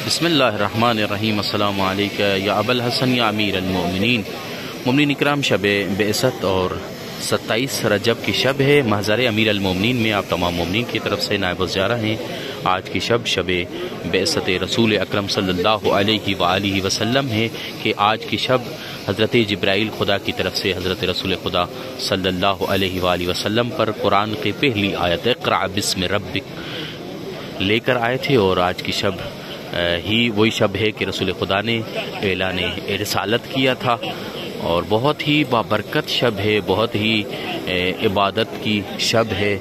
بسم اللہ الرحمن الرحیم۔ السلام علیکم یا ابا الحسن یا امیر المؤمنین۔ مومنین اکرام، شب بعثت اور 27 رجب کی شب ہے۔ محضر امیر المؤمنین میں آپ تمام مومنین کی طرف سے نائب الزیارہ ہیں۔ آج کی شب بعثت رسول اکرم صلی اللہ علیہ وآلہ وسلم ہے کہ آج کی شب حضرت جبرائیل خدا کی طرف سے حضرت رسول خدا صلی اللہ علیہ وآلہ وسلم پر قرآن کی پہلی آیت اقرأ بسم ربک لے کر آئے تھے، اور آج کی شب ہی وہی شب ہے کہ رسول خدا نے اعلان رسالت کیا تھا، اور بہت ہی بابرکت شب ہے، بہت ہی عبادت کی شب ہے۔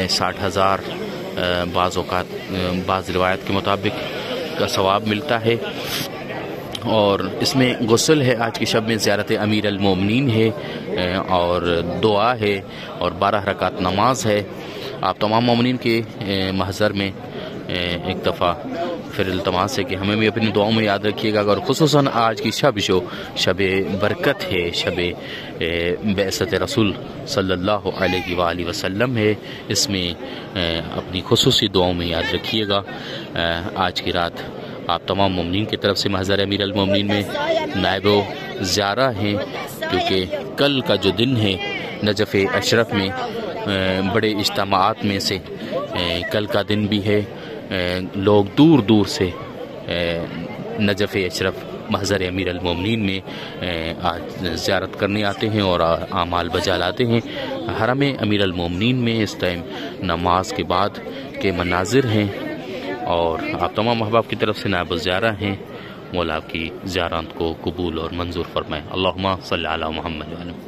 60,000 بعض روایت کے مطابق کا ثواب ملتا ہے، اور اس میں غسل ہے۔ آج کی شب میں زیارت امیر المومنین ہے، اور دعا ہے، اور 12 رکعت نماز ہے۔ آپ تمام مومنین کے محضر میں ایک دفعہ پھر التماس ہے کہ ہمیں بھی اپنی دعاؤں میں یاد رکھیے گا، اور خصوصاً آج کی شب شب برکت ہے، شب بعثت رسول صلی اللہ علیہ وآلہ وسلم ہے۔ اس میں اپنی خصوصی دعاؤں میں یاد رکھیے گا۔ آج کی رات آپ تمام مومنین کی طرف سے محضر امیر المومنین میں نائب و زیارہ ہیں، کیونکہ کل کا جو دن ہے نجف اشرف میں بڑے اجتماعات میں سے کل کا دن بھی ہے۔ لوگ دور دور سے نجف اشرف محضر امیر المومنین میں آج زیارت کرنے آتے ہیں اور اعمال بجا لاتے ہیں۔ حرم امیر المومنین میں اس ٹائم نماز کے بعد کے مناظر ہیں، اور آپ تمام احباب کی طرف سے نائب الزیارہ ہیں۔ مولا آپ کی زیارت کو قبول اور منظور فرمائے۔ اللہم صلی علی محمد وسلم۔